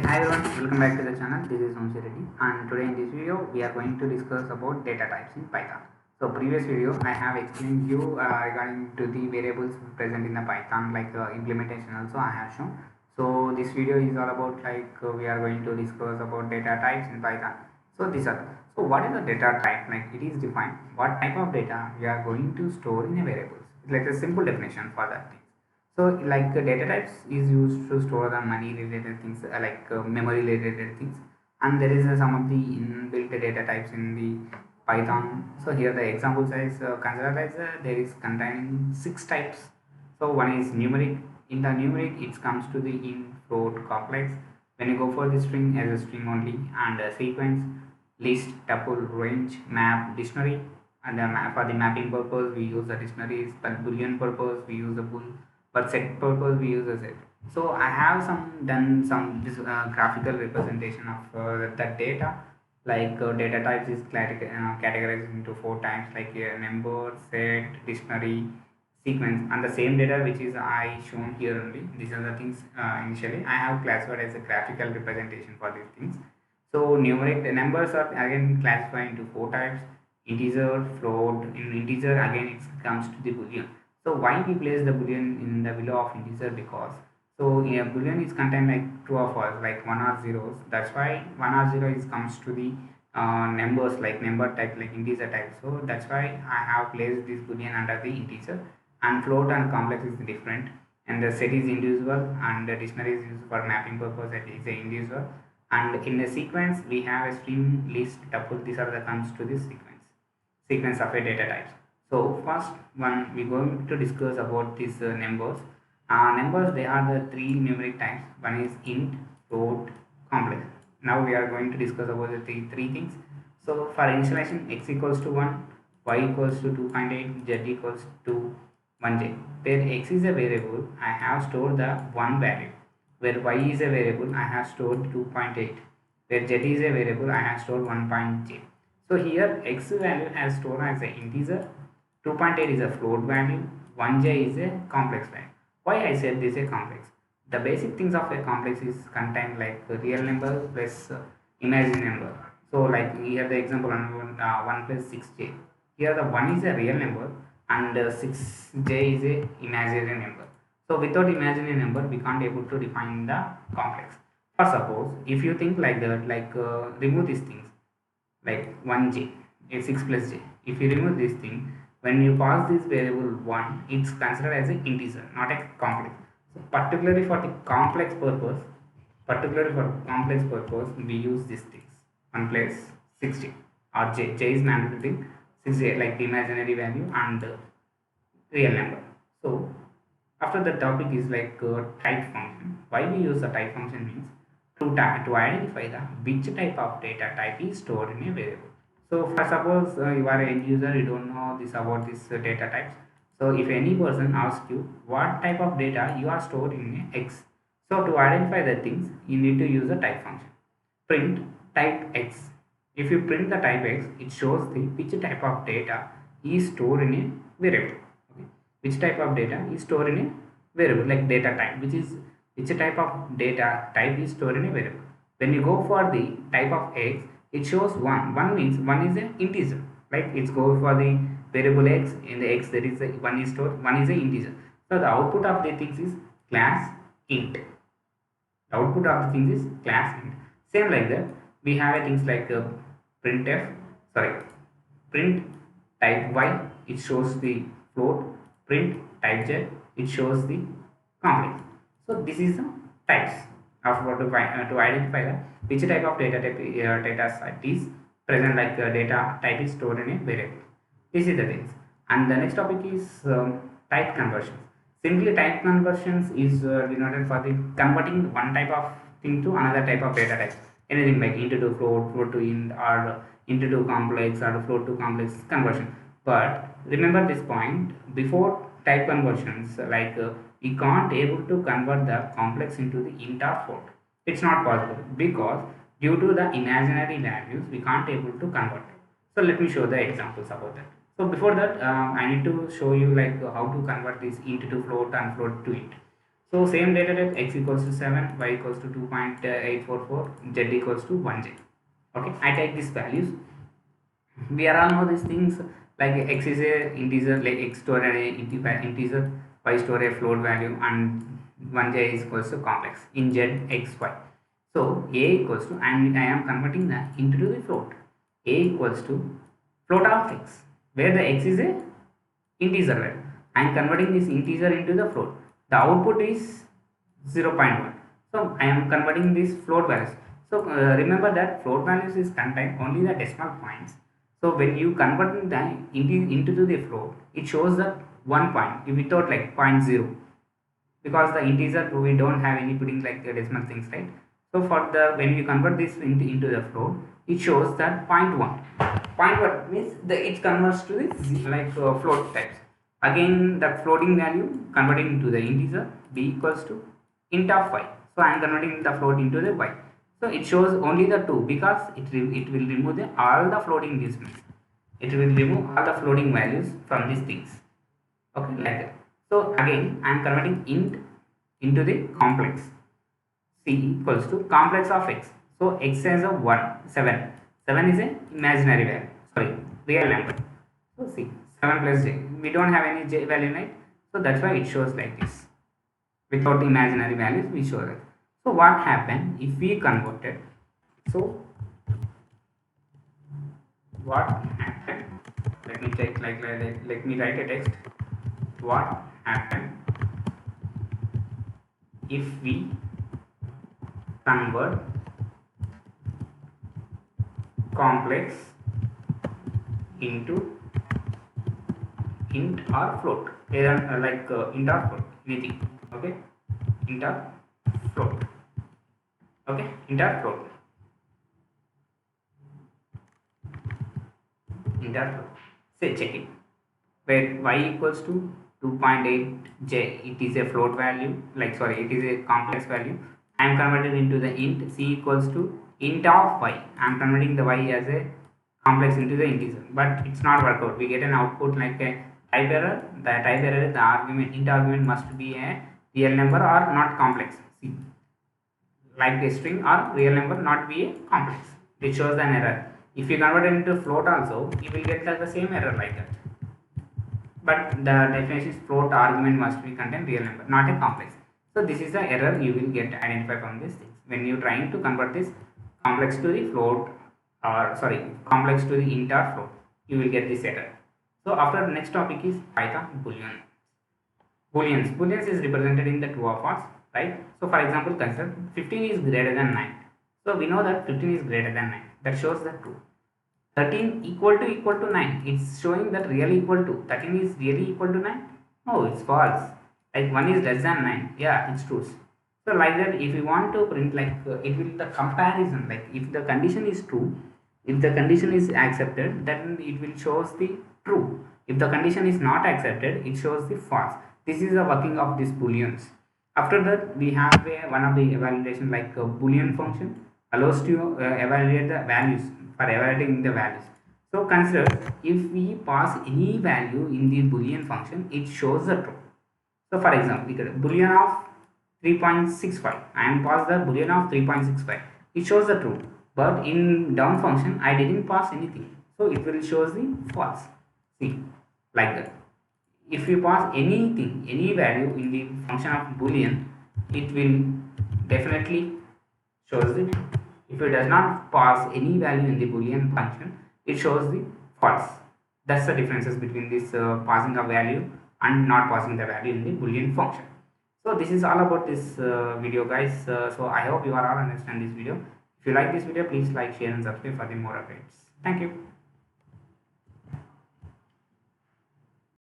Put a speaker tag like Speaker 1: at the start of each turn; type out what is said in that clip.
Speaker 1: Hi everyone, welcome back to the channel. This is Vamsi Reddy, and today in this video we are going to discuss about data types in Python. So previous video I have explained you regarding to the variables present in the Python, like implementation also I have shown. So this video is all about we are going to discuss about data types in Python. So what is the data type? Like it is defined what type of data we are going to store in a variables. It's like a simple definition for that thing. So data types is used to store the money related things, memory related things, and there is some of the inbuilt data types in the Python. So here the example size consider as there is containing 6 types. So one is numeric. In the numeric it comes to the int, float, complex. When you go for the string as a string only, and a sequence, list, tuple, range, map, dictionary, and for the mapping purpose we use the dictionaries. For Boolean purpose we use the bool. For set purpose we use a set. So I have done some this graphical representation of that data. Data types is categorized into 4 types, like number, set, dictionary, sequence, and the same data which is I shown here only. These are the things initially I have classified as a graphical representation for these things. So numeric numbers are again classified into 4 types: integer, float. In integer again it comes to the boolean. So why we place the boolean in the below of integer? Because boolean is contained like true or false, like 1 or zeros. That's why 1 or 0 is comes to the numbers, like number type, like integer type. So that's why I have placed this boolean under the integer, and float and complex is different, and the set is individual, and the dictionary is used for mapping purpose, that is a individual. And in the sequence we have a string, list, tuple. These are the comes to this sequence of a data types. So first one we going to discuss about these numbers. Numbers, they are the 3 numeric types. One is int, float, complex. Now we are going to discuss about the three things. So for initialization, x equals to 1, y equals to 2.8, z equals to 1j. Where x is a variable, I have stored the 1 value. Where y is a variable, I have stored 2.8. Where z is a variable, I have stored 1.j. So here x value has stored as an integer, 2.8 is a float value, 1j is a complex value. Why I said this is a complex? The basic things of a complex is contained like a real number plus imaginary number. So like here the example 1 plus 6j. Here the 1 is a real number and 6j is a imaginary number. So without imaginary number we can't able to define the complex. For suppose if you think like that, remove these things like 1j, a 6 plus j. If you remove this thing, when you pass this variable 1, it's considered as an integer, not a complex. So particularly for complex purpose, we use these things: 1 plus 6j, or j is mandatory thing, 6j like the imaginary value and real number. So after the topic is type function. Why we use the type function means to identify the which type of data type is stored in a variable. So for suppose you are an end user, you don't know this about this data types. So if any person asks you what type of data you are stored in X, so to identify the things you need to use the type function. Print type X. If you print the type X, it shows the which type of data is stored in a variable. Okay. Which type of data is stored in a variable, like data type, which type of data type is stored in a variable. When you go for the type of X, it shows 1. 1 means 1 is an integer. Like it's go for the variable X. In the X there is a 1 is stored, 1 is an integer. So the output of the things is class int. The output of the things is class int. Same like that, we have things like print type Y, it shows the float. Print type Z, it shows the complex. So this is the types of what to identify the which type of data set is present, data type is stored in a variable. This is the things. And the next topic is type conversions. Simply type conversions is denoted for the converting one type of thing to another type of data type. Anything like int to float, float to int, or int to complex, or float to complex conversion. But remember this point: before type conversions, we can't able to convert the complex into the int or float. It's not possible because due to the imaginary values we can't able to convert. So let me show the examples about that. So before that I need to show you how to convert this int to float and float to int. So same data type, x equals to 7, y equals to 2.844, z equals to 1j. Okay, I take these values. We are all know these things, like x is a integer, like x store an integer, y store a float value, and 1j is equals to complex in z x y. So a equals to, and I am converting that into the float. A equals to float of x, where the x is a integer value. I am converting this integer into the float. The output is 0.1. So I am converting these float values. So remember that float values is contain only the decimal points. So when you convert that into the float, it shows the 1 point without like 0.0, because the integer we don't have any putting like the decimal things, right? So for the when you convert this into the float, it shows that 0.1. 0.1 means it converts to the like float types. Again, the floating value converting into the integer, b equals to int of y. So I am converting the float into the y. So it shows only the 2, because it will remove all the floating decimals. It will remove all the floating values from these things. Okay, like that. So again, I am converting int into the complex. C equals to complex of x. So x has a 1, 7. 7 is an imaginary value. Sorry, real number. So C, 7 plus j. We don't have any j value, right? So that's why it shows like this. Without imaginary values, we show that. So what happened if we converted? So what happened? Let me take let me write a text. What happened if we convert complex into int or float, either like int or float, anything. Okay, int or float. Okay, int or float, int or float. Say check it. Where y equals to 2.8j, it is a float value, like sorry, it is a complex value. I am converted into the int. C equals to int of y. I am converting the y as a complex into the integer, but it's not work out. We get an output like a type error. The type error is the argument, int argument must be a real number or not complex. See, like a string or real number not be a complex. It shows an error. If you convert it into float also, you will get the same error like that. But the definition is float argument must be contain real number, not a complex. So this is the error you will get identified from these things when you trying to convert this complex to the float, or sorry, complex to the int or float. You will get this error. So after the next topic is Python Boolean. Booleans is represented in the true or false, right? So for example, consider 15 is greater than 9. So we know that 15 is greater than 9. That shows the true. 13 equal to 9. It's showing that really equal to 13 is really equal to 9. No, it's false. Like 1 is less than 9. Yeah, it's true. So like that, if you want to print like it will the comparison, like if the condition is true, if the condition is accepted, then it will shows the true. If the condition is not accepted, it shows the false. This is the working of these booleans. After that, we have one of the evaluation, like a boolean function allows to evaluate the values, for evaluating the values. So consider if we pass any value in the boolean function, it shows the true. So for example, boolean of 3.65. I am pass the boolean of 3.65. It shows the true. But in down function, I didn't pass anything. So it will shows the false. See, like that. If you pass anything, any value in the function of boolean, it will definitely shows the true. If it does not pass any value in the boolean function, it shows the false. That's the differences between this passing a value and not passing the value in the boolean function. So this is all about this video, guys. So I hope you are all understand this video. If you like this video, please like, share and subscribe for the more updates. Thank you.